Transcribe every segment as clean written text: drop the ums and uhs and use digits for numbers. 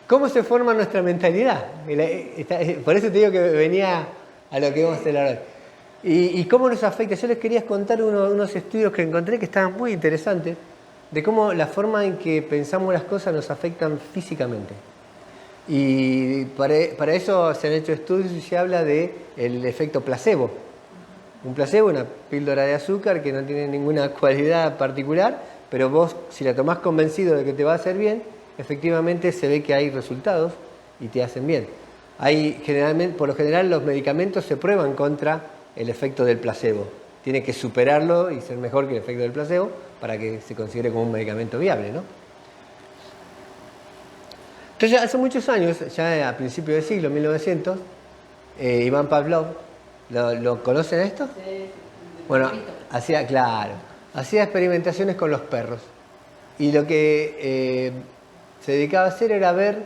¿Cómo se forma nuestra mentalidad? Por eso te digo que venía a lo que vamos a hablar hoy. ¿Y cómo nos afecta? Yo les quería contar unos estudios que encontré que estaban muy interesantes, de cómo la forma en que pensamos las cosas nos afectan físicamente. Y para eso se han hecho estudios y se habla del efecto placebo. Un placebo, una píldora de azúcar que no tiene ninguna cualidad particular, pero vos, si la tomás convencido de que te va a hacer bien, efectivamente se ve que hay resultados y te hacen bien. Por lo general, los medicamentos se prueban contra el efecto del placebo. Tiene que superarlo y ser mejor que el efecto del placebo para que se considere como un medicamento viable, ¿no? Entonces, hace muchos años, ya a principios del siglo, 1900, Iván Pavlov, ¿lo conocen esto? Sí, Bueno, hacía experimentaciones con los perros. Y lo que se dedicaba a hacer era ver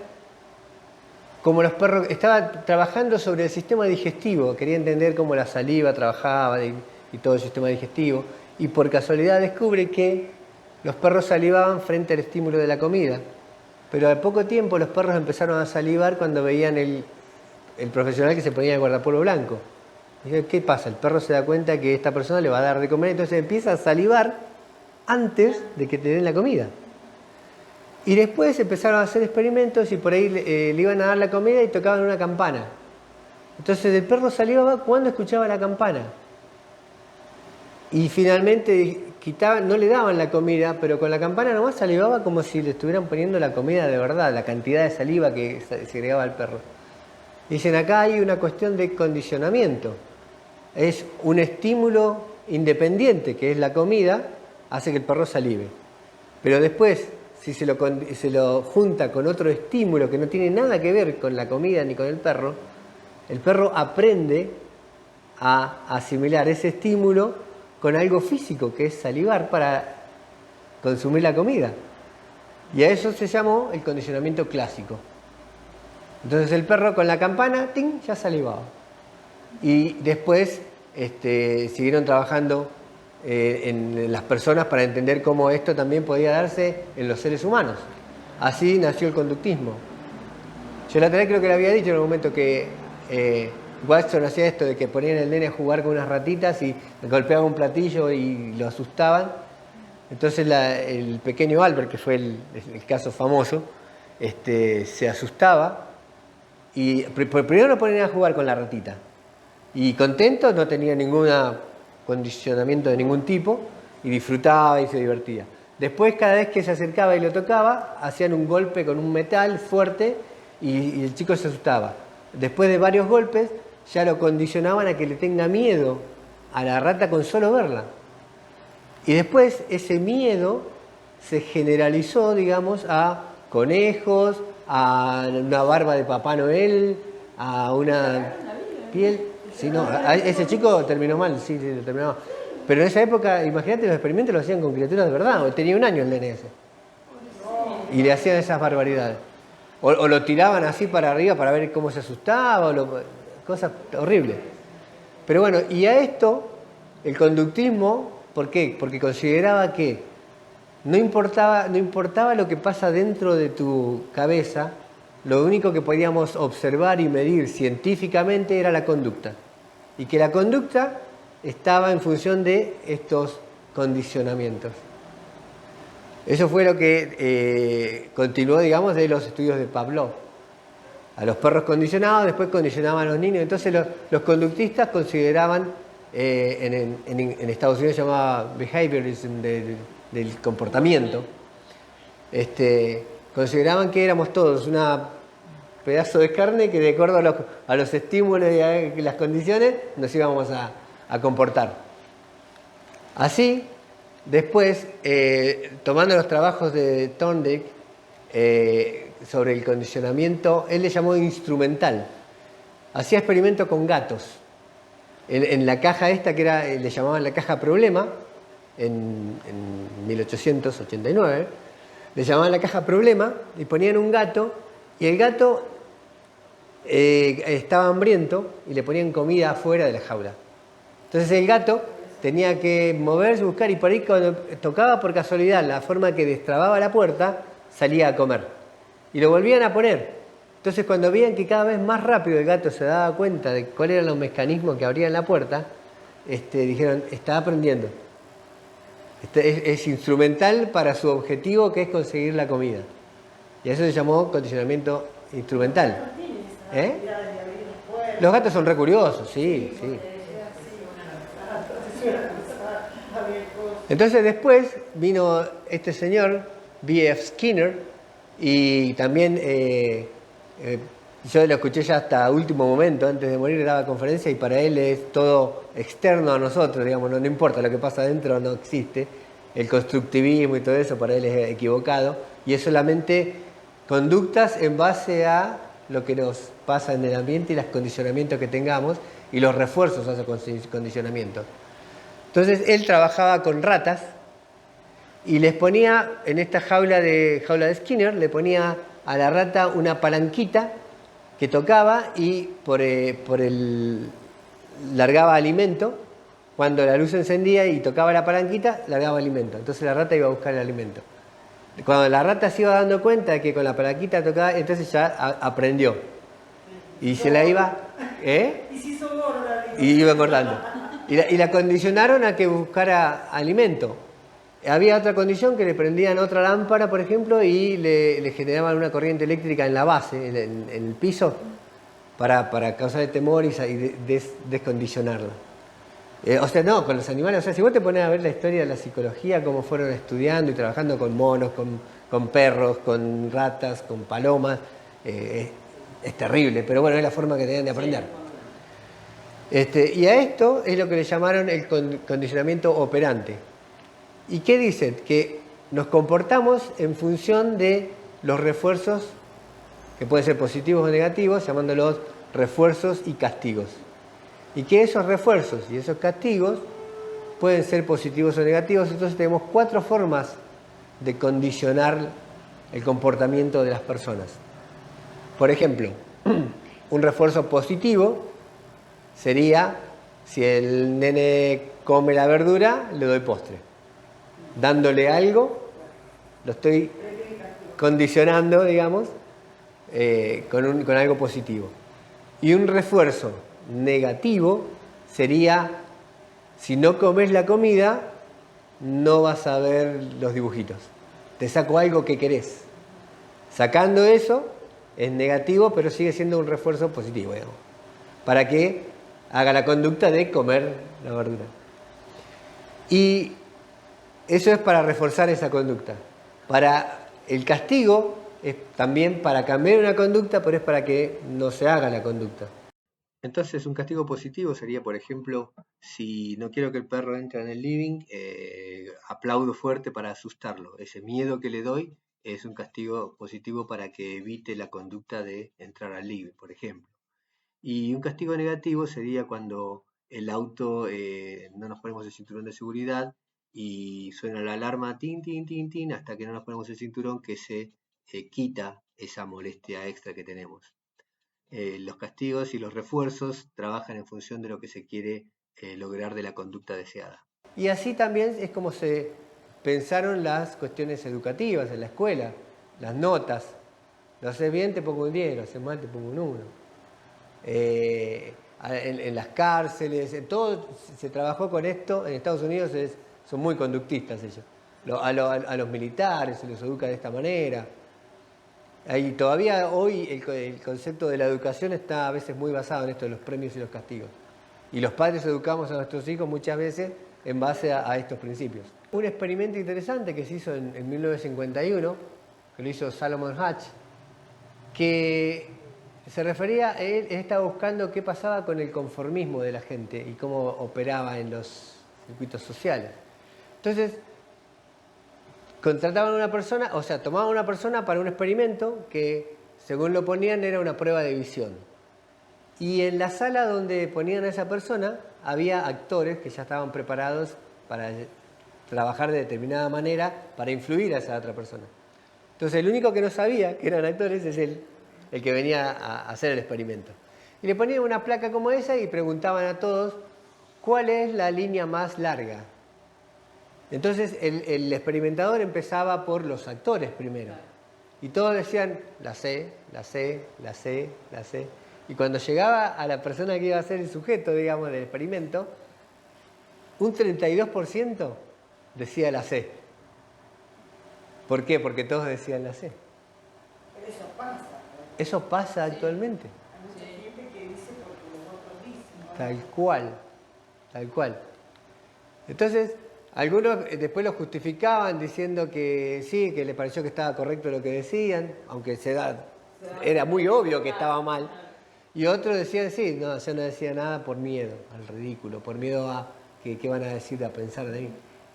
cómo los perros... Estaba trabajando sobre el sistema digestivo, quería entender cómo la saliva trabajaba y todo el sistema digestivo. Y por casualidad descubre que los perros salivaban frente al estímulo de la comida. Pero al poco tiempo los perros empezaron a salivar cuando veían el profesional que se ponía el guardapolvo blanco. Y dice, ¿qué pasa? El perro se da cuenta que esta persona le va a dar de comer, entonces empieza a salivar antes de que te den la comida. Y después empezaron a hacer experimentos y por ahí le iban a dar la comida y tocaban una campana. Entonces el perro salivaba cuando escuchaba la campana. Y finalmente no le daban la comida, pero con la campana nomás salivaba como si le estuvieran poniendo la comida de verdad, la cantidad de saliva que segregaba el perro. Dicen, acá hay una cuestión de condicionamiento. Es un estímulo independiente, que es la comida, hace que el perro salive. Pero después, si se lo junta con otro estímulo que no tiene nada que ver con la comida ni con el perro aprende a asimilar ese estímulo con algo físico, que es salivar para consumir la comida. Y a eso se llamó el condicionamiento clásico. Entonces el perro con la campana, ¡ting!, ya salivaba. Y después siguieron trabajando en las personas para entender cómo esto también podía darse en los seres humanos. Así nació el conductismo. Yo la otra vez creo que le había dicho en un momento que Watson hacía esto de que ponían al nene a jugar con unas ratitas y golpeaban un platillo y lo asustaban. Entonces el pequeño Albert, que fue el caso famoso, se asustaba y primero lo ponían a jugar con la ratita. Y contento, no tenía ningún condicionamiento de ningún tipo y disfrutaba y se divertía. Después, cada vez que se acercaba y lo tocaba, hacían un golpe con un metal fuerte y el chico se asustaba. Después de varios golpes, ya lo condicionaban a que le tenga miedo a la rata con solo verla. Y después ese miedo se generalizó, digamos, a conejos, a una barba de Papá Noel, a una piel. Sí, no, ese chico terminó mal, sí, terminó mal. Pero en esa época, imagínate, los experimentos los hacían con criaturas de verdad. Tenía 1 año el nene ese. Y le hacían esas barbaridades. O lo tiraban así para arriba para ver cómo se asustaba, cosas horribles. Pero bueno, y a esto, el conductismo, ¿por qué? Porque consideraba que no importaba lo que pasa dentro de tu cabeza, lo único que podíamos observar y medir científicamente era la conducta. Y que la conducta estaba en función de estos condicionamientos. Eso fue lo que continuó, digamos, de los estudios de Pavlov. A los perros condicionados, después condicionaban a los niños. Entonces los conductistas consideraban, en Estados Unidos se llamaba behaviorism del comportamiento, consideraban que éramos todos un pedazo de carne que de acuerdo a los estímulos y a las condiciones nos íbamos a comportar. Así, después, tomando los trabajos de Thorndike sobre el condicionamiento, él le llamó instrumental. Hacía experimentos con gatos. En la caja esta, que le llamaban la caja problema, en 1889, le llamaban la caja problema y ponían un gato y el gato estaba hambriento y le ponían comida afuera de la jaula. Entonces el gato tenía que moverse, buscar, y por ahí cuando tocaba por casualidad la forma que destrababa la puerta, salía a comer. y lo volvían a poner. Entonces cuando veían que cada vez más rápido el gato se daba cuenta de cuáles eran los mecanismos que abrían la puerta, dijeron, está aprendiendo. Es instrumental para su objetivo, que es conseguir la comida. Y a eso se llamó condicionamiento instrumental. ¿Eh? Los gatos son re curiosos, sí, sí. Entonces después vino este señor, B.F. Skinner, y también yo lo escuché ya hasta último momento, antes de morir daba conferencia, y para él es todo externo a nosotros, digamos, no importa lo que pasa adentro, no existe. El constructivismo y todo eso para él es equivocado, y es solamente conductas en base a lo que nos pasa en el ambiente y los condicionamientos que tengamos, y los refuerzos a esos condicionamientos. Entonces él trabajaba con ratas y les ponía, en esta jaula de Skinner, le ponía a la rata una palanquita que tocaba y largaba alimento. Cuando la luz se encendía y tocaba la palanquita, largaba alimento. Entonces la rata iba a buscar el alimento. Cuando la rata se iba dando cuenta de que con la palanquita tocaba, entonces ya aprendió. Y se la iba... Y se hizo gorda. Y iba engordando. Y la condicionaron a que buscara alimento. Había otra condición, que le prendían otra lámpara, por ejemplo, y le generaban una corriente eléctrica en la base, en el piso, para causarle temor y descondicionarla. O sea, no, con los animales, o sea, si vos te pones a ver la historia de la psicología, cómo fueron estudiando y trabajando con monos, con perros, con ratas, con palomas, es terrible, pero bueno, es la forma que tenían de aprender. Y a esto es lo que le llamaron el condicionamiento operante. ¿Y qué dicen? Que nos comportamos en función de los refuerzos, que pueden ser positivos o negativos, llamándolos refuerzos y castigos. Y que esos refuerzos y esos castigos pueden ser positivos o negativos. Entonces tenemos 4 formas de condicionar el comportamiento de las personas. Por ejemplo, un refuerzo positivo sería, si el nene come la verdura, le doy postre. Dándole algo, lo estoy condicionando, digamos, con algo positivo. Y un refuerzo negativo sería, si no comes la comida, no vas a ver los dibujitos. Te saco algo que querés. Sacando eso, es negativo, pero sigue siendo un refuerzo positivo, digamos, para que haga la conducta de comer la verdura. Y eso es para reforzar esa conducta. Para el castigo es también para cambiar una conducta, pero es para que no se haga la conducta. Entonces, un castigo positivo sería, por ejemplo, si no quiero que el perro entre en el living, aplaudo fuerte para asustarlo. Ese miedo que le doy es un castigo positivo para que evite la conducta de entrar al living, por ejemplo. Y un castigo negativo sería cuando el auto no nos ponemos el cinturón de seguridad y suena la alarma, tin, tin, tin, tin, hasta que no nos ponemos el cinturón, que se quita esa molestia extra que tenemos. Los castigos y los refuerzos trabajan en función de lo que se quiere lograr de la conducta deseada. Y así también es como se pensaron las cuestiones educativas en la escuela, las notas. Lo haces bien, te pongo un 10, lo haces mal, te pongo un 1. En las cárceles, en todo se trabajó con esto. En Estados Unidos son muy conductistas ellos. A los militares se los educa de esta manera. Y todavía hoy el concepto de la educación está a veces muy basado en esto de los premios y los castigos. Y los padres educamos a nuestros hijos muchas veces en base a estos principios. Un experimento interesante que se hizo en 1951, que lo hizo Salomon Hatch, que se refería, él estaba buscando qué pasaba con el conformismo de la gente y cómo operaba en los circuitos sociales. Entonces, contrataban a una persona, o sea, tomaban a una persona para un experimento que, según lo ponían, era una prueba de visión. Y en la sala donde ponían a esa persona, había actores que ya estaban preparados para trabajar de determinada manera para influir a esa otra persona. Entonces, el único que no sabía que eran actores es el que venía a hacer el experimento. Y le ponían una placa como esa y preguntaban a todos cuál es la línea más larga. Entonces el experimentador empezaba por los actores primero. Y todos decían, la C, la C, la C, la C. Y cuando llegaba a la persona que iba a ser el sujeto, digamos, del experimento, un 32% decía la C. ¿Por qué? Porque todos decían la C. Pero eso pasa. Eso pasa actualmente. Hay mucha gente que dice porque los otros dicen, ¿no? Tal cual, tal cual. Entonces, algunos después lo justificaban diciendo que sí, que les pareció que estaba correcto lo que decían, aunque era muy obvio que estaba mal. Y otros decían, sí, no, yo no decía nada por miedo al ridículo, por miedo a qué van a decir, a pensar de mí.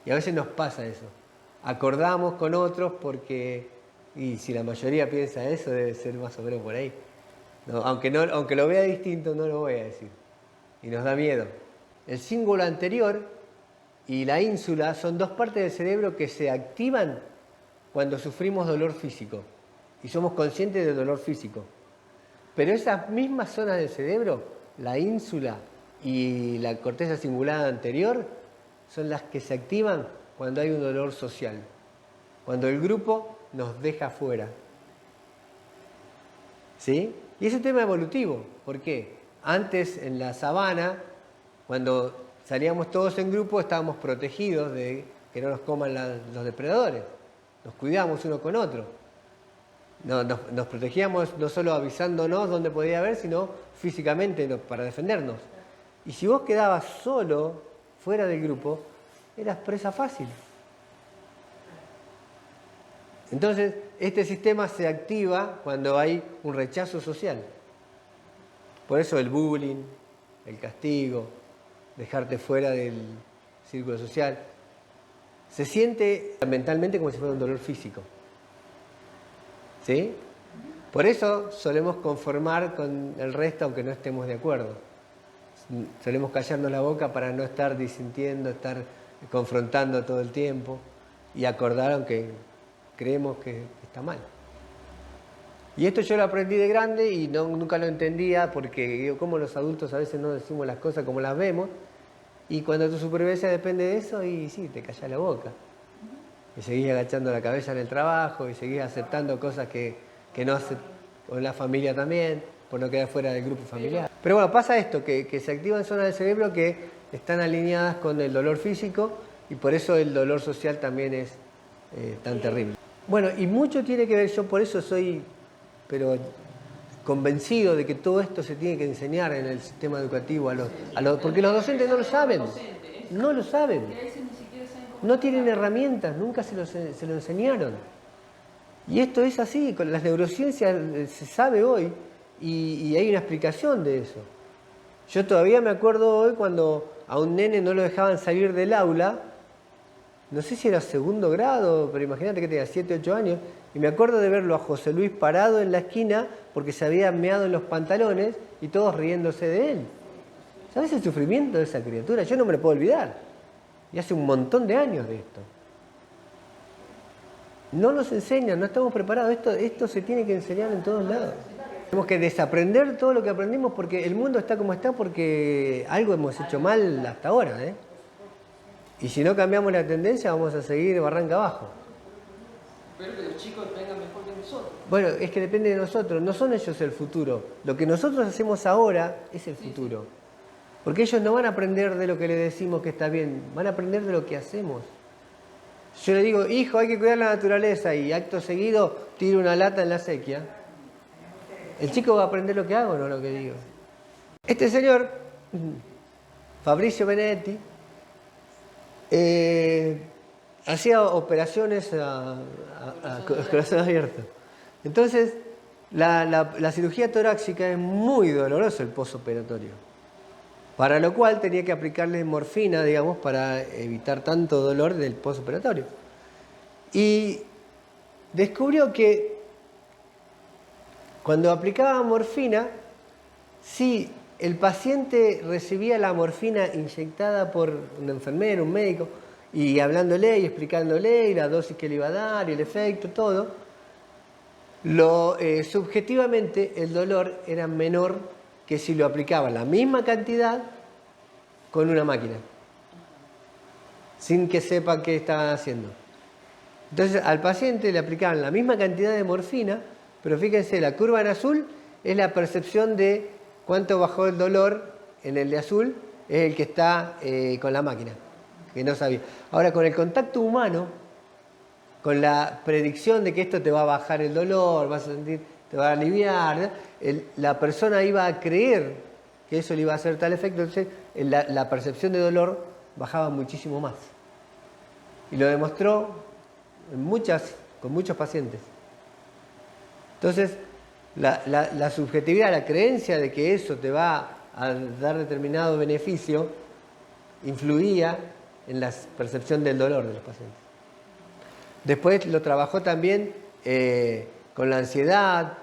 Y a veces nos pasa eso. Acordamos con otros porque, y si la mayoría piensa eso, debe ser más o menos por ahí. No, aunque lo vea distinto, no lo voy a decir. Y nos da miedo. El cíngulo anterior y la ínsula son dos partes del cerebro que se activan cuando sufrimos dolor físico. Y somos conscientes del dolor físico. Pero esas mismas zonas del cerebro, la ínsula y la corteza cingulada anterior, son las que se activan cuando hay un dolor social. Cuando el grupo nos deja fuera. ¿Sí? Y es un tema evolutivo. ¿Por qué? Antes en la sabana, cuando salíamos todos en grupo, estábamos protegidos de que no nos coman los depredadores. Nos cuidábamos uno con otro. Nos protegíamos no solo avisándonos dónde podía haber, sino físicamente para defendernos. Y si vos quedabas solo, fuera del grupo, eras presa fácil. Entonces, este sistema se activa cuando hay un rechazo social. Por eso el bullying, el castigo, dejarte fuera del círculo social, se siente mentalmente como si fuera un dolor físico. ¿Sí? Por eso solemos conformar con el resto aunque no estemos de acuerdo. Solemos callarnos la boca para no estar disintiendo, estar confrontando todo el tiempo y acordar aunque creemos que está mal. Y esto yo lo aprendí de grande y nunca lo entendía porque digo, como los adultos a veces no decimos las cosas como las vemos y cuando tu supervivencia depende de eso y sí, te callas la boca. Y seguís agachando la cabeza en el trabajo y seguís aceptando cosas que no hace, o en la familia también, por no quedar fuera del grupo familiar. Pero bueno, pasa esto, que se activan zonas del cerebro que están alineadas con el dolor físico y por eso el dolor social también es tan terrible. Bueno, y mucho tiene que ver, yo por eso soy, pero convencido de que todo esto se tiene que enseñar en el sistema educativo, porque los docentes no lo saben, no lo saben. No tienen herramientas, nunca se lo enseñaron. Y esto es así, con las neurociencias se sabe hoy y hay una explicación de eso. Yo todavía me acuerdo hoy cuando a un nene no lo dejaban salir del aula, no sé si era segundo grado, pero imagínate que tenía 7, 8 años, y me acuerdo de verlo a José Luis parado en la esquina porque se había meado en los pantalones y todos riéndose de él. ¿Sabes el sufrimiento de esa criatura? Yo no me lo puedo olvidar. Y hace un montón de años de esto. No nos enseñan, no estamos preparados. Esto se tiene que enseñar en todos lados. Tenemos que desaprender todo lo que aprendimos porque el mundo está como está porque algo hemos hecho mal hasta ahora. Y si no cambiamos la tendencia vamos a seguir barranca abajo. Pero que los chicos vengan mejor que nosotros. Bueno, es que depende de nosotros. No son ellos el futuro. Lo que nosotros hacemos ahora es el futuro. Porque ellos no van a aprender de lo que le decimos que está bien, van a aprender de lo que hacemos. Yo le digo, hijo, hay que cuidar la naturaleza y acto seguido tiro una lata en la acequia. El chico va a aprender lo que hago, no lo que digo. Este señor, Fabrizio Benedetti, hacía operaciones a corazón abierto. Entonces, la cirugía torácica es muy dolorosa el postoperatorio. Para lo cual tenía que aplicarle morfina, digamos, para evitar tanto dolor del postoperatorio. Y descubrió que cuando aplicaba morfina, si el paciente recibía la morfina inyectada por un enfermero, un médico, y hablándole y explicándole y la dosis que le iba a dar y el efecto, todo, subjetivamente el dolor era menor que si lo aplicaba la misma cantidad con una máquina, sin que sepa qué estaba haciendo. Entonces al paciente le aplicaban la misma cantidad de morfina, pero fíjense, la curva en azul es la percepción de cuánto bajó el dolor, en el de azul es el que está con la máquina, que no sabía. Ahora con el contacto humano, con la predicción de que esto te va a bajar el dolor, vas a sentir, te va a aliviar, ¿no? La persona iba a creer que eso le iba a hacer tal efecto, entonces la percepción de dolor bajaba muchísimo más. Y lo demostró con muchos pacientes. Entonces, la subjetividad, la creencia de que eso te va a dar determinado beneficio, influía en la percepción del dolor de los pacientes. Después lo trabajó también con la ansiedad,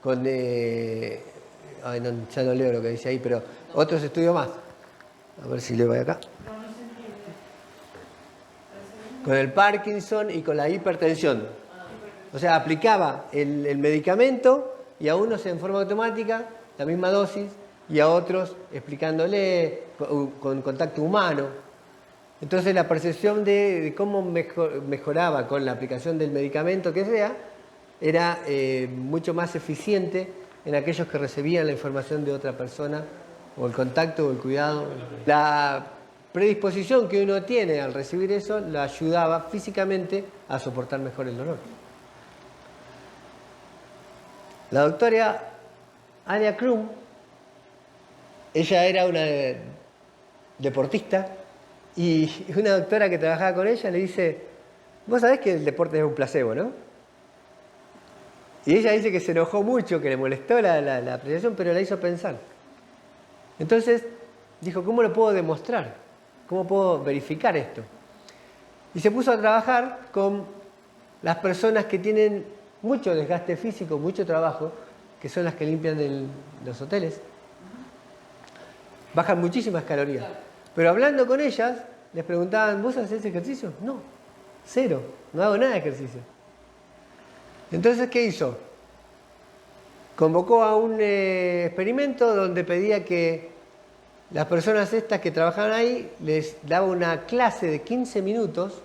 con... ya no leo lo que dice ahí, pero otros estudios más. A ver si le voy acá. Con el Parkinson y con la hipertensión. O sea, aplicaba el medicamento y a unos en forma automática, la misma dosis, y a otros explicándole con contacto humano. Entonces la percepción de cómo mejoraba con la aplicación del medicamento que sea, era mucho más eficiente en aquellos que recibían la información de otra persona, o el contacto o el cuidado. La predisposición que uno tiene al recibir eso, la ayudaba físicamente a soportar mejor el dolor. La doctora Anya Krum, ella era una deportista, y una doctora que trabajaba con ella le dice, vos sabés que el deporte es un placebo, ¿no? Y ella dice que se enojó mucho, que le molestó la apreciación, pero la hizo pensar. Entonces dijo, ¿cómo lo puedo demostrar? ¿Cómo puedo verificar esto? Y se puso a trabajar con las personas que tienen mucho desgaste físico, mucho trabajo, que son las que limpian los hoteles. Bajan muchísimas calorías. Pero hablando con ellas, les preguntaban, ¿vos hacés ejercicio? No, cero, no hago nada de ejercicio. Entonces, ¿qué hizo? Convocó a un experimento donde pedía que las personas estas que trabajaban ahí les daba una clase de 15 minutos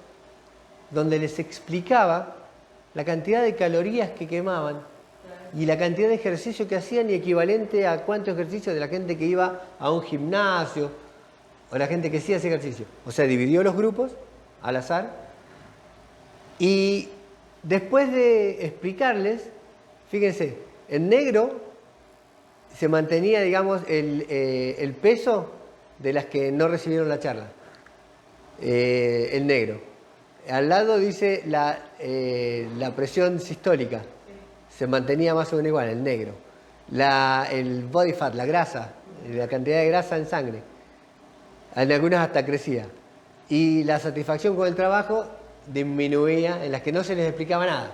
donde les explicaba la cantidad de calorías que quemaban y la cantidad de ejercicio que hacían y equivalente a cuánto ejercicio de la gente que iba a un gimnasio o la gente que sí hace ejercicio. O sea, dividió los grupos al azar y después de explicarles, fíjense, en negro se mantenía, digamos, el peso de las que no recibieron la charla. El negro. Al lado dice la presión sistólica. Se mantenía más o menos igual, el negro. El body fat, la grasa, la cantidad de grasa en sangre. En algunas hasta crecía. Y la satisfacción con el trabajo disminuía, en las que no se les explicaba nada.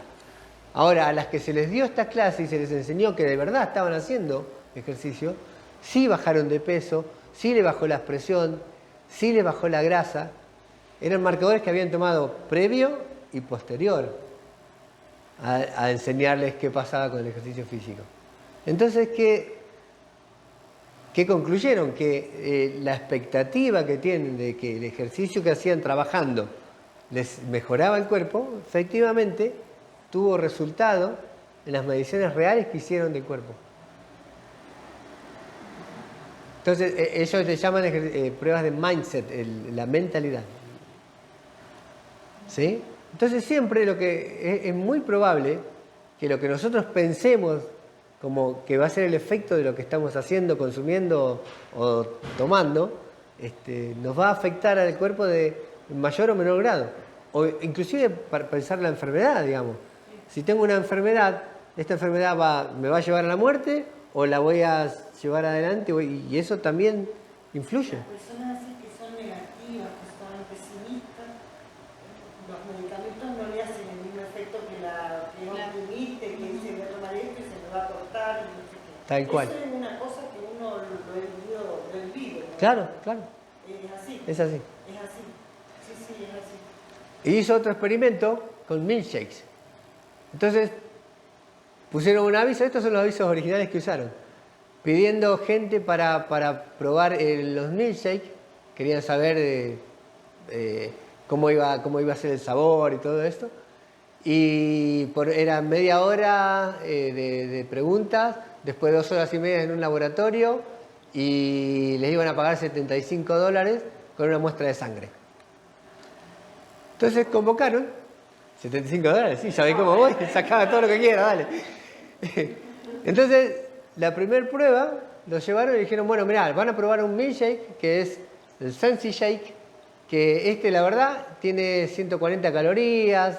Ahora, a las que se les dio esta clase y se les enseñó que de verdad estaban haciendo ejercicio, sí bajaron de peso, sí le bajó la presión, sí le bajó la grasa. Eran marcadores que habían tomado previo y posterior a enseñarles qué pasaba con el ejercicio físico. Entonces, ¿qué concluyeron? Que la expectativa que tienen de que el ejercicio que hacían trabajando les mejoraba el cuerpo, efectivamente tuvo resultado en las mediciones reales que hicieron del cuerpo. Entonces, ellos le llaman pruebas de mindset, la mentalidad. ¿Sí? Entonces, siempre es muy probable que lo que nosotros pensemos como que va a ser el efecto de lo que estamos haciendo, consumiendo o tomando, nos va a afectar al cuerpo de mayor o menor grado. O inclusive para pensar la enfermedad, digamos. Si tengo una enfermedad, ¿esta enfermedad me va a llevar a la muerte o la voy a llevar adelante? Y eso también influye. Las personas así que son negativas, que son pesimistas, los medicamentos no le hacen el mismo efecto que la optimista, que dice voy a tomar esto y se me va a cortar y no sé qué. Tal cual. Eso es una cosa que uno lo he vivido. ¿No? Claro, claro. Es así. Es así. Es así. Sí, sí, es así. Y hizo otro experimento con milkshakes. Entonces, pusieron un aviso, estos son los avisos originales que usaron, pidiendo gente para probar los milkshakes, querían saber cómo iba a ser el sabor y todo esto. y eran media hora de preguntas, después 2 horas y media en un laboratorio y les iban a pagar $75 con una muestra de sangre. Entonces convocaron, $75, sí, ¿sabés cómo voy? Sacaba todo lo que quiera, dale. Entonces, la primera prueba, lo llevaron y dijeron, bueno, mirá, van a probar un milkshake, que es el Sensi Shake, que la verdad, tiene 140 calorías,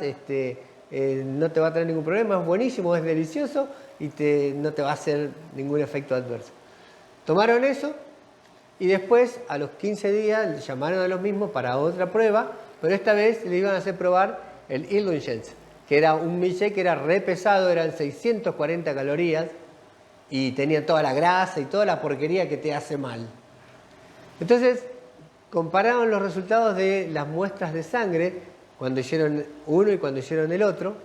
no te va a tener ningún problema, es buenísimo, es delicioso y no te va a hacer ningún efecto adverso. Tomaron eso y después, a los 15 días, llamaron a los mismos para otra prueba, pero esta vez le iban a hacer probar el Indulgence, que era un milkshake que era re pesado, eran 640 calorías y tenía toda la grasa y toda la porquería que te hace mal. Entonces, compararon los resultados de las muestras de sangre cuando hicieron uno y cuando hicieron el otro.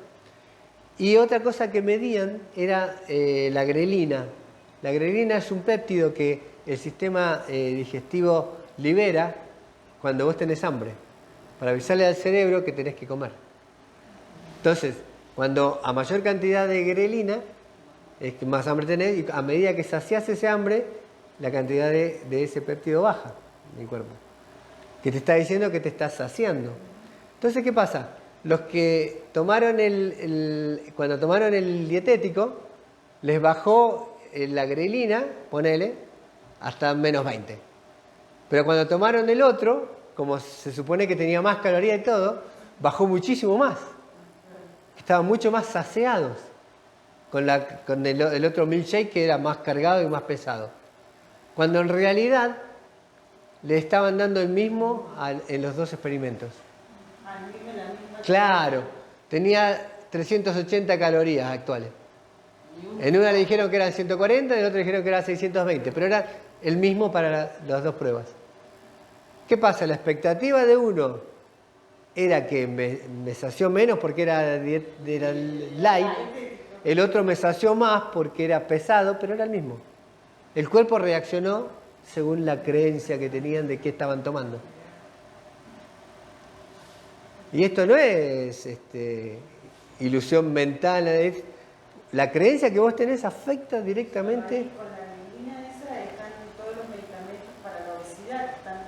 Y otra cosa que medían era la grelina. La grelina es un péptido que el sistema digestivo libera cuando vos tenés hambre, para avisarle al cerebro que tenés que comer. Entonces, cuando a mayor cantidad de grelina, es que más hambre tenés, y a medida que saciás ese hambre, la cantidad de ese péptido baja en el cuerpo, que te está diciendo que te estás saciando. Entonces, ¿qué pasa? Los que tomaron cuando tomaron el dietético, les bajó la grelina, ponele, hasta menos 20. Pero cuando tomaron el otro, como se supone que tenía más calorías y todo, bajó muchísimo más. Estaban mucho más saciados con el otro milkshake, que era más cargado y más pesado. Cuando en realidad le estaban dando el mismo en los dos experimentos. Claro, tenía 380 calorías actuales. En una le dijeron que eran 140, en la otra le dijeron que eran 620, pero era el mismo para las dos pruebas. ¿Qué pasa? La expectativa de uno era que me sació menos porque era light, el otro me sació más porque era pesado, pero era el mismo. El cuerpo reaccionó según la creencia que tenían de qué estaban tomando. Y esto no es ilusión mental, es la creencia que vos tenés afecta directamente. Con la grelina esa están todos los medicamentos para la obesidad que están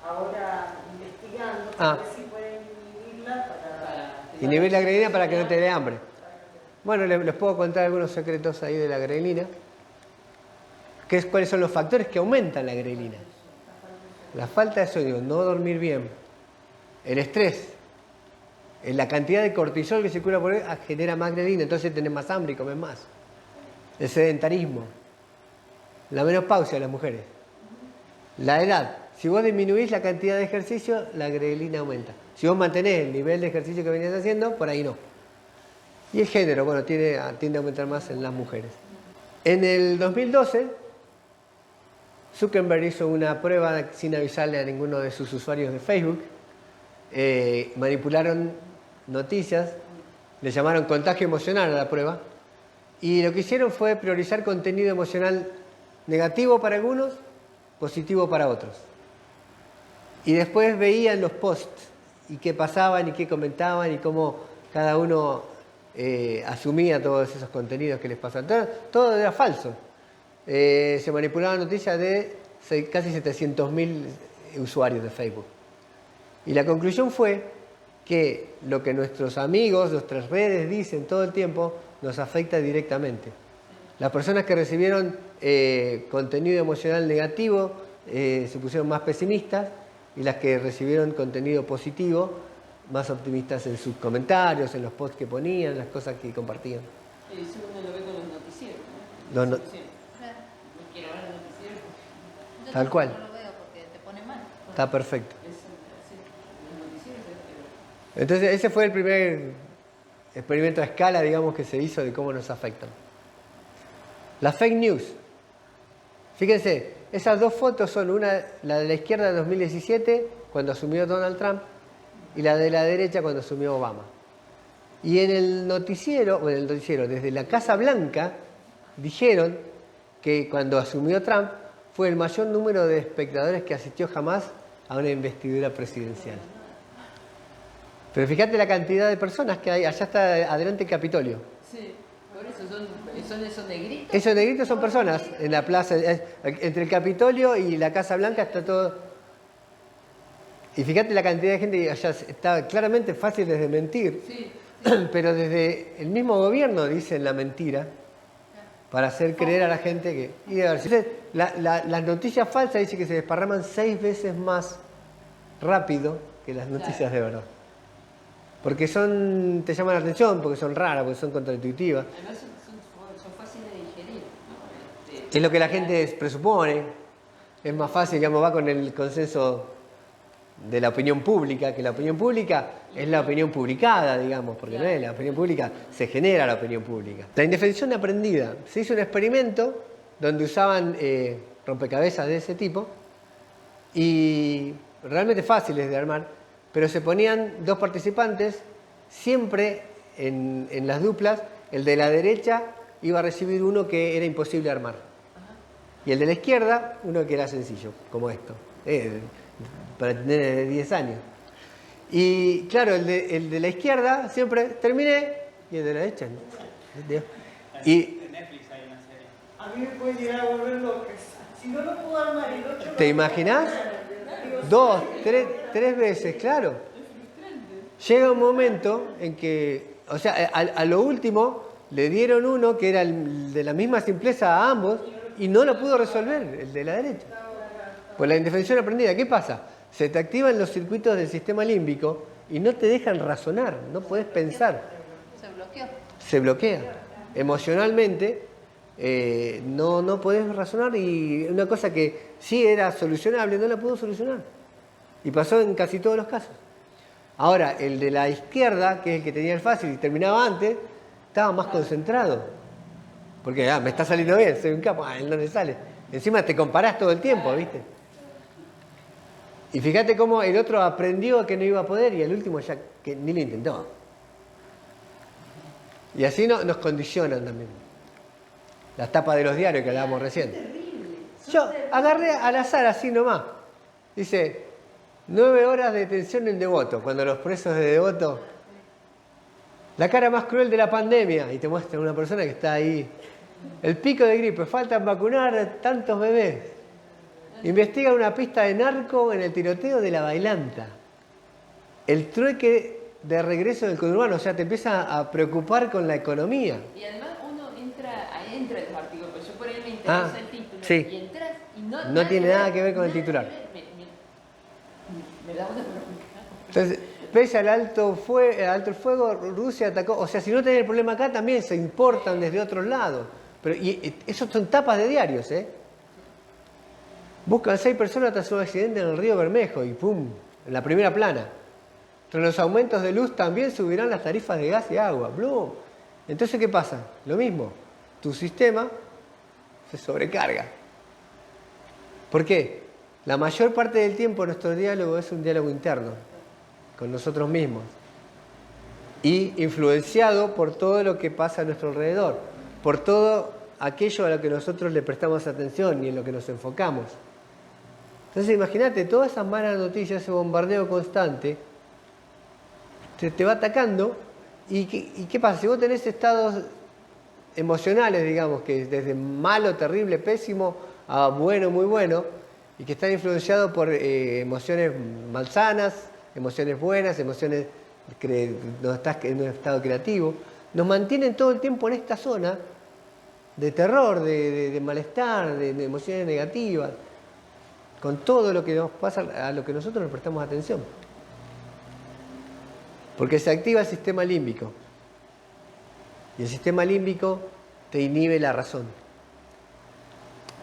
ahora investigando para ver si pueden inhibirla para inhibir la grelina para que no te dé hambre. Bueno, les puedo contar algunos secretos ahí de la grelina. ¿Cuáles son los factores que aumentan la grelina? La falta de sueño, no dormir bien, el estrés, la cantidad de cortisol que circula por ahí genera más grelina, entonces tenés más hambre y comes más. El sedentarismo, la menopausia de las mujeres, la edad. Si vos disminuís la cantidad de ejercicio, la grelina aumenta. Si vos mantenés el nivel de ejercicio que venías haciendo, por ahí no. Y el género, bueno, tiende a aumentar más en las mujeres. En el 2012, Zuckerberg hizo una prueba sin avisarle a ninguno de sus usuarios de Facebook. Manipularon noticias, le llamaron contagio emocional a la prueba, y lo que hicieron fue priorizar contenido emocional negativo para algunos, positivo para otros. Y después veían los posts y qué pasaban y qué comentaban y cómo cada uno asumía todos esos contenidos que les pasaban. Todo era falso. Se manipulaban noticias de casi 700.000 usuarios de Facebook. Y la conclusión fue que lo que nuestros amigos, nuestras redes dicen todo el tiempo, nos afecta directamente. Las personas que recibieron contenido emocional negativo se pusieron más pesimistas, y las que recibieron contenido positivo, más optimistas en sus comentarios, en los posts que ponían, las cosas que compartían. Eso uno lo ve con los noticieros, No ¿no? No quiero ver los noticieros. Yo Tal cual. No lo veo porque te pone mal. Está perfecto. Los noticieros es Entonces, ese fue el primer experimento a escala, digamos, que se hizo de cómo nos afectan. Las fake news. Fíjense, esas dos fotos son una, la de la izquierda de 2017, cuando asumió Donald Trump, y la de la derecha cuando asumió Obama. Y en el noticiero, desde la Casa Blanca, dijeron que cuando asumió Trump fue el mayor número de espectadores que asistió jamás a una investidura presidencial. Pero fíjate la cantidad de personas que hay. Allá está adelante el Capitolio. Sí, por eso son esos negritos. Esos negritos son personas en la plaza. Entre el Capitolio y la Casa Blanca está todo. Y fíjate la cantidad de gente que allá está claramente fácil de desmentir. Sí, Pero desde el mismo gobierno dicen la mentira para hacer creer a la gente que... Entonces, las noticias falsas dicen que se desparraman 6 veces más rápido que las noticias de verdad. Porque te llaman la atención, porque son raras, porque son contraintuitivas. además son fáciles de digerir, ¿no? Es lo que la gente presupone. Es más fácil, digamos, va con el consenso de la opinión pública, que la opinión pública es la opinión publicada, digamos, porque no es la opinión pública, se genera la opinión pública. La indefensión aprendida. Se hizo un experimento donde usaban rompecabezas de ese tipo y realmente fáciles de armar, pero se ponían 2 participantes, siempre en las duplas, el de la derecha iba a recibir uno que era imposible armar. Y el de la izquierda, uno que era sencillo, como esto. Para tener 10 años. Y claro, el de la izquierda siempre terminé y el de la derecha no. Y En Netflix hay una serie. A mí me puede llegar a volver loca. Si no lo puedo armar el 8... ¿te imaginás? 2, 3 veces, claro. Llega un momento en que, o sea, a lo último le dieron uno que era el de la misma simpleza a ambos y no lo pudo resolver, el de la derecha. Pues la indefensión aprendida, ¿qué pasa? Se te activan los circuitos del sistema límbico y no te dejan razonar, no podés pensar. Se bloqueó. Se bloquea. Emocionalmente no podés razonar y una cosa que sí era solucionable no la pudo solucionar. Y pasó en casi todos los casos. Ahora, el de la izquierda, que es el que tenía el fácil y terminaba antes, estaba más concentrado. Porque me está saliendo bien, soy un capo, él no le sale. Encima te comparás todo el tiempo, ¿viste? Y fíjate cómo el otro aprendió que no iba a poder y el último ya que ni lo intentó. Y así nos condicionan también. Las tapas de los diarios que hablábamos recién. Yo agarré al azar así nomás. Dice, 9 horas de detención en Devoto, cuando los presos de Devoto... La cara más cruel de la pandemia, y te muestra una persona que está ahí. El pico de gripe, faltan vacunar tantos bebés. Investiga una pista de narco en el tiroteo de la Bailanta. El trueque de regreso del conurbano, o sea, te empieza a preocupar con la economía. Y además uno entra en los artículos, pero yo por ahí me interesa el título. Sí. Y entras y No tiene nada que ver con el titular. Me da una bronca. Entonces, pese al alto fuego, Rusia atacó. O sea, si no tenés el problema acá, también se importan desde otros lados. Pero esos son tapas de diarios, ¿eh? Buscan 6 personas tras un accidente en el río Bermejo y ¡pum! En la primera plana. Tras los aumentos de luz también subirán las tarifas de gas y agua. ¡Blum! Entonces, ¿qué pasa? Lo mismo. Tu sistema se sobrecarga. ¿Por qué? La mayor parte del tiempo nuestro diálogo es un diálogo interno, con nosotros mismos. Y influenciado por todo lo que pasa a nuestro alrededor. Por todo aquello a lo que nosotros le prestamos atención y en lo que nos enfocamos. Entonces imagínate, todas esas malas noticias, ese bombardeo constante, te va atacando. ¿Y qué pasa? Si vos tenés estados emocionales, digamos, que desde malo, terrible, pésimo, a bueno, muy bueno, y que están influenciados por emociones malsanas, emociones buenas, emociones que no estás en un estado creativo, nos mantienen todo el tiempo en esta zona de terror, de malestar, de emociones negativas, con todo lo que nos pasa, a lo que nosotros nos prestamos atención. Porque se activa el sistema límbico. Y el sistema límbico te inhibe la razón.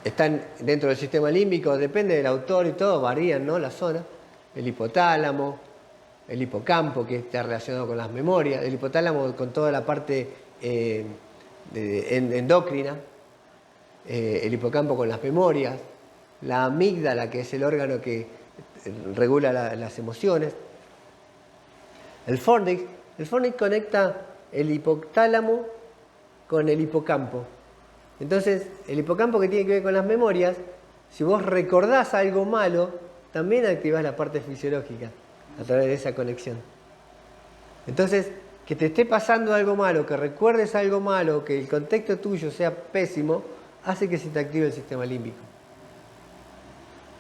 Están dentro del sistema límbico, depende del autor y todo, varían, ¿no? La zona. El hipotálamo, el hipocampo, que está relacionado con las memorias, el hipotálamo con toda la parte endocrina, el hipocampo con las memorias, la amígdala, que es el órgano que regula las emociones. El fornix conecta el hipotálamo con el hipocampo. Entonces, el hipocampo, que tiene que ver con las memorias, si vos recordás algo malo, también activás la parte fisiológica a través de esa conexión. Entonces, que te esté pasando algo malo, que recuerdes algo malo, que el contexto tuyo sea pésimo, hace que se te active el sistema límbico.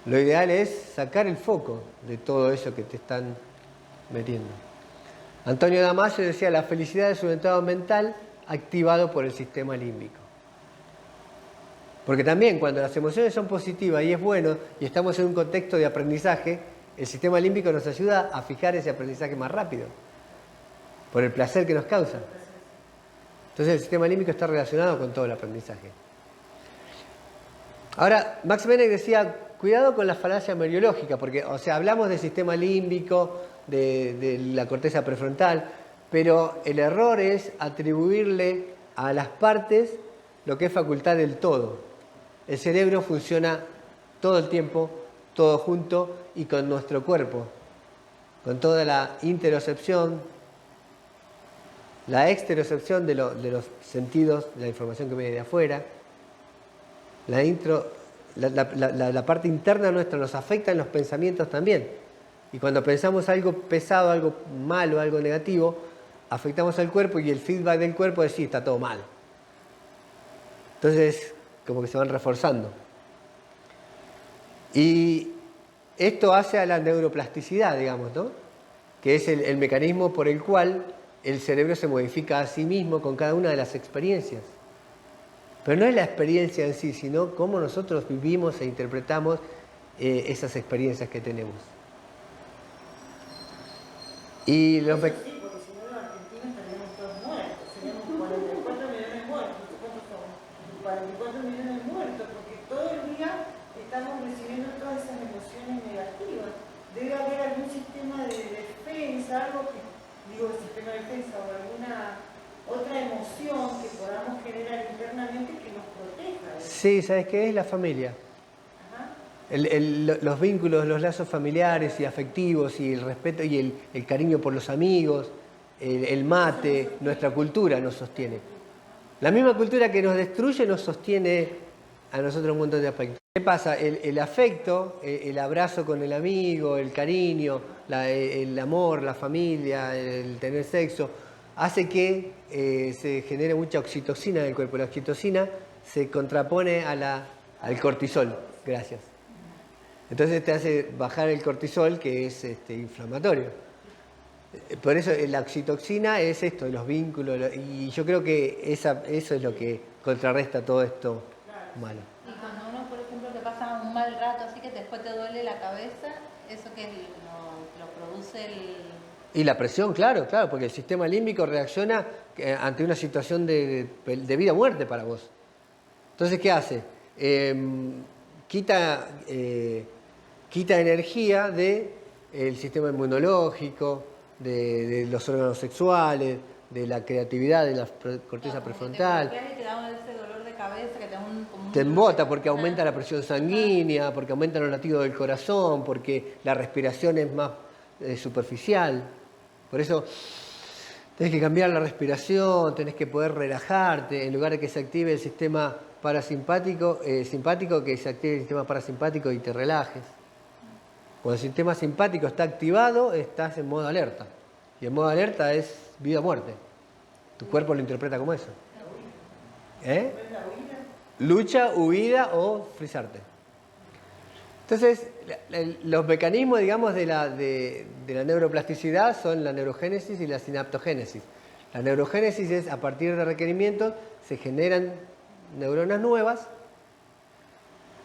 Lo ideal es sacar el foco de todo eso que te están metiendo. Antonio Damasio decía, la felicidad es un estado mental activado por el sistema límbico. Porque también cuando las emociones son positivas y es bueno, y estamos en un contexto de aprendizaje, el sistema límbico nos ayuda a fijar ese aprendizaje más rápido, por el placer que nos causa. Entonces el sistema límbico está relacionado con todo el aprendizaje. Ahora, Max Benech decía, cuidado con la falacia meriológica, porque, o sea, hablamos del sistema límbico, de la corteza prefrontal, pero el error es atribuirle a las partes lo que es facultad del todo. El cerebro funciona todo el tiempo, todo junto y con nuestro cuerpo, con toda la interocepción, la exterocepción de los sentidos, de la información que viene de afuera, la parte interna nuestra nos afecta en los pensamientos también. Y cuando pensamos algo pesado, algo malo, algo negativo, afectamos al cuerpo y el feedback del cuerpo es sí, está todo mal. Entonces, como que se van reforzando. Y esto hace a la neuroplasticidad, digamos, ¿no? Que es el mecanismo por el cual el cerebro se modifica a sí mismo con cada una de las experiencias. Pero no es la experiencia en sí, sino cómo nosotros vivimos e interpretamos esas experiencias que tenemos. Y los Eso sí, porque si no los argentinos estaríamos todos muertos. Seríamos 44 millones muertos. ¿Cuántos somos? 44 millones muertos, porque todo el día estamos recibiendo todas esas emociones negativas. Debe haber algún sistema de defensa, algo que, digo, el sistema de defensa o alguna otra emoción que podamos generar internamente que nos proteja. Sí, ¿sabes qué es? La familia. Los vínculos, los lazos familiares y afectivos y el respeto y el cariño por los amigos, el mate, nuestra cultura nos sostiene. La misma cultura que nos destruye nos sostiene a nosotros un montón de aspectos. ¿Qué pasa? El afecto, el abrazo con el amigo, el cariño, el amor, la familia, el tener sexo, hace que se genere mucha oxitocina en el cuerpo. La oxitocina se contrapone al cortisol. Gracias. Entonces te hace bajar el cortisol, que es inflamatorio. Por eso la oxitocina es esto, los vínculos, y yo creo que eso es lo que contrarresta todo esto malo. Y cuando uno, por ejemplo, te pasa un mal rato, así que después te duele la cabeza, eso que lo produce el... Y la presión, claro, porque el sistema límbico reacciona ante una situación de vida o muerte para vos. Entonces, ¿qué hace? Quita energía del sistema inmunológico, de los órganos sexuales, de la creatividad de la corteza prefrontal. Te da ese dolor de cabeza que te embota porque aumenta la presión sanguínea, porque aumentan los latidos del corazón, porque la respiración es más superficial. Por eso tenés que cambiar la respiración, tenés que poder relajarte, en lugar de que se active el sistema parasimpático, simpático, que se active el sistema parasimpático y te relajes. Cuando el sistema simpático está activado, estás en modo alerta. Y el modo alerta es vida o muerte. Tu cuerpo lo interpreta como eso. Lucha, huida o frizarte. Entonces, los mecanismos, digamos, de la neuroplasticidad son la neurogénesis y la sinaptogénesis. La neurogénesis es, a partir de requerimientos, se generan neuronas nuevas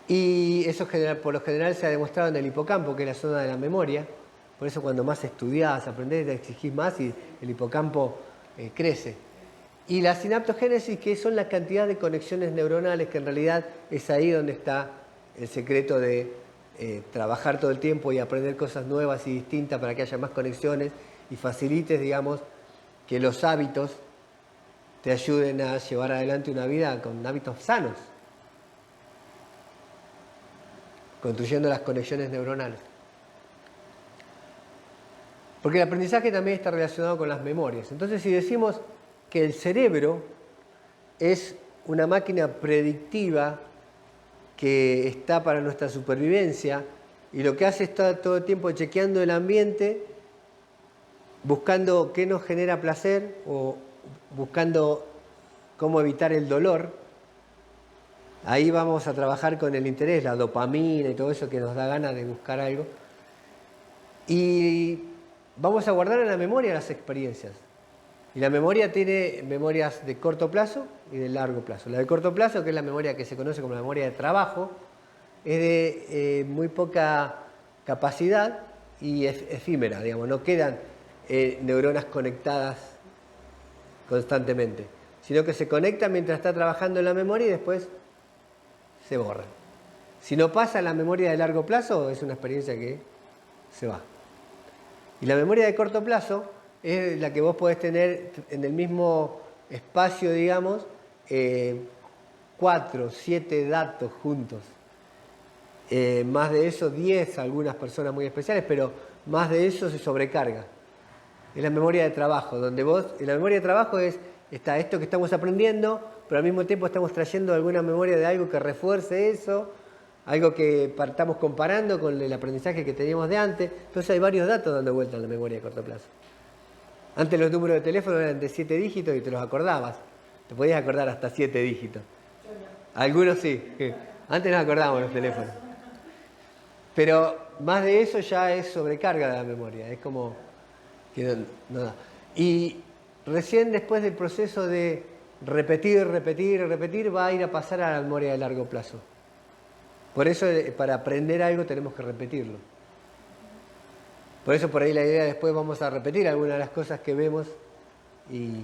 y eso por lo general se ha demostrado en el hipocampo, que es la zona de la memoria. Por eso cuando más estudiás, aprendés, te exigís más y el hipocampo crece. Y la sinaptogénesis, que son la cantidad de conexiones neuronales, que en realidad es ahí donde está el secreto de trabajar todo el tiempo y aprender cosas nuevas y distintas para que haya más conexiones y facilites, digamos, que los hábitos te ayuden a llevar adelante una vida con hábitos sanos, construyendo las conexiones neuronales. Porque el aprendizaje también está relacionado con las memorias. Entonces, si decimos que el cerebro es una máquina predictiva que está para nuestra supervivencia y lo que hace es estar todo el tiempo chequeando el ambiente buscando qué nos genera placer o buscando cómo evitar el dolor. Ahí vamos a trabajar con el interés, la dopamina y todo eso que nos da ganas de buscar algo. Y vamos a guardar en la memoria las experiencias. Y la memoria tiene memorias de corto plazo y de largo plazo. La de corto plazo, que es la memoria que se conoce como la memoria de trabajo, es de muy poca capacidad y efímera, digamos. No quedan neuronas conectadas constantemente, sino que se conectan mientras está trabajando en la memoria y después se borran. Si no pasa la memoria de largo plazo, es una experiencia que se va. Y la memoria de corto plazo es la que vos podés tener en el mismo espacio, digamos, 4, 7 datos juntos. Más de eso, 10, algunas personas muy especiales, pero más de eso se sobrecarga. Es la memoria de trabajo, donde vos, en la memoria de trabajo está esto que estamos aprendiendo, pero al mismo tiempo estamos trayendo alguna memoria de algo que refuerce eso, algo que estamos comparando con el aprendizaje que teníamos de antes. Entonces hay varios datos dando vuelta en la memoria de corto plazo. Antes los números de teléfono eran de 7 dígitos y te los acordabas. Te podías acordar hasta 7 dígitos. Algunos sí. Antes nos acordábamos los teléfonos. Pero más de eso ya es sobrecarga de la memoria. Es como que no da. Y recién después del proceso de repetir, va a ir a pasar a la memoria de largo plazo. Por eso, para aprender algo tenemos que repetirlo. Por eso por ahí la idea después vamos a repetir algunas de las cosas que vemos y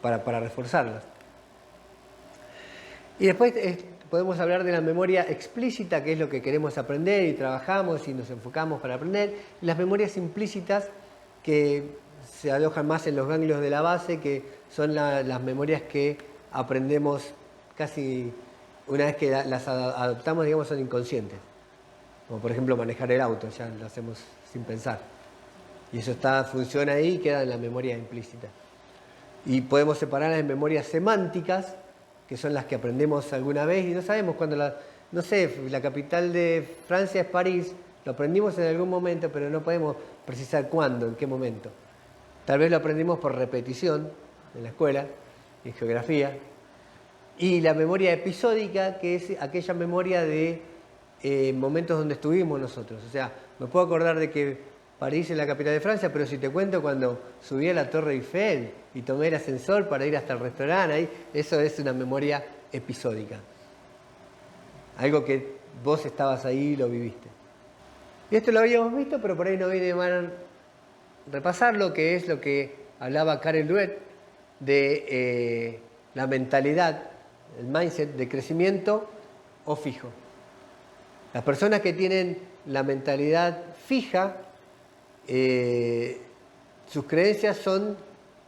para reforzarlas. Y después podemos hablar de la memoria explícita, que es lo que queremos aprender y trabajamos y nos enfocamos para aprender. Y las memorias implícitas, que se alojan más en los ganglios de la base, que son las memorias que aprendemos casi una vez que las adoptamos, digamos, son inconscientes. Como por ejemplo manejar el auto, ya lo hacemos sin pensar. Y eso funciona ahí y queda en la memoria implícita. Y podemos separarlas en memorias semánticas, que son las que aprendemos alguna vez y no sabemos cuándo no sé, la capital de Francia es París, lo aprendimos en algún momento, pero no podemos precisar cuándo, en qué momento. Tal vez lo aprendimos por repetición en la escuela, en geografía. Y la memoria episódica, que es aquella memoria de momentos donde estuvimos nosotros. O sea, me puedo acordar de que París es la capital de Francia, pero si te cuento cuando subí a la Torre Eiffel y tomé el ascensor para ir hasta el restaurante, ahí, eso es una memoria episódica. Algo que vos estabas ahí y lo viviste. Y esto lo habíamos visto, pero por ahí no viene mal repasarlo, que es lo que hablaba Karel Duet de la mentalidad, el mindset de crecimiento o fijo. Las personas que tienen la mentalidad fija, sus creencias son,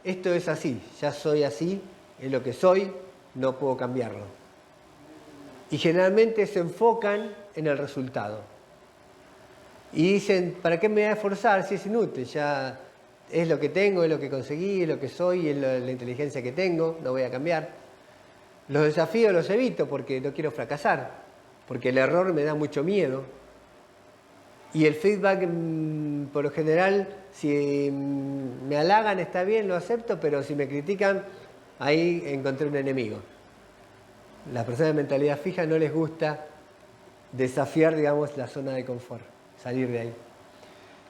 esto es así, ya soy así, es lo que soy, no puedo cambiarlo. Y generalmente se enfocan en el resultado. Y dicen, ¿para qué me voy a esforzar si es inútil? Ya es lo que tengo, es lo que conseguí, es lo que soy, es la inteligencia que tengo, no voy a cambiar. Los desafíos los evito porque no quiero fracasar, porque el error me da mucho miedo. Y el feedback, por lo general, si me halagan está bien, lo acepto, pero si me critican, ahí encontré un enemigo. Las personas de mentalidad fija no les gusta desafiar, digamos, la zona de confort, salir de ahí.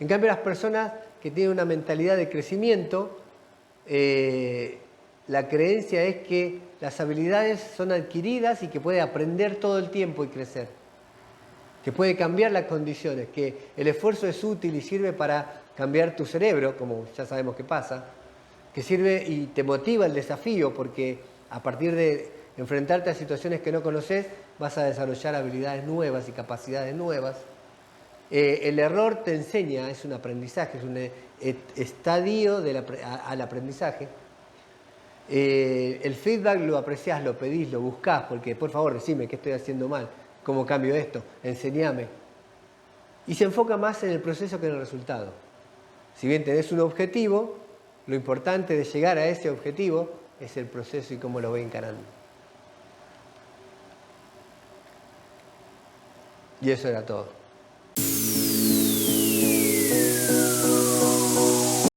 En cambio, las personas que tienen una mentalidad de crecimiento, la creencia es que las habilidades son adquiridas y que puede aprender todo el tiempo y crecer. Que puede cambiar las condiciones, que el esfuerzo es útil y sirve para cambiar tu cerebro, como ya sabemos que pasa, que sirve y te motiva el desafío, porque a partir de enfrentarte a situaciones que no conoces, vas a desarrollar habilidades nuevas y capacidades nuevas. El error te enseña, es un aprendizaje, es un estadio al aprendizaje. El feedback lo apreciás, lo pedís, lo buscás, porque por favor decime qué estoy haciendo mal. ¿Cómo cambio esto? Enseñame. Y se enfoca más en el proceso que en el resultado. Si bien tenés un objetivo, lo importante de llegar a ese objetivo es el proceso y cómo lo voy encarando. Y eso era todo.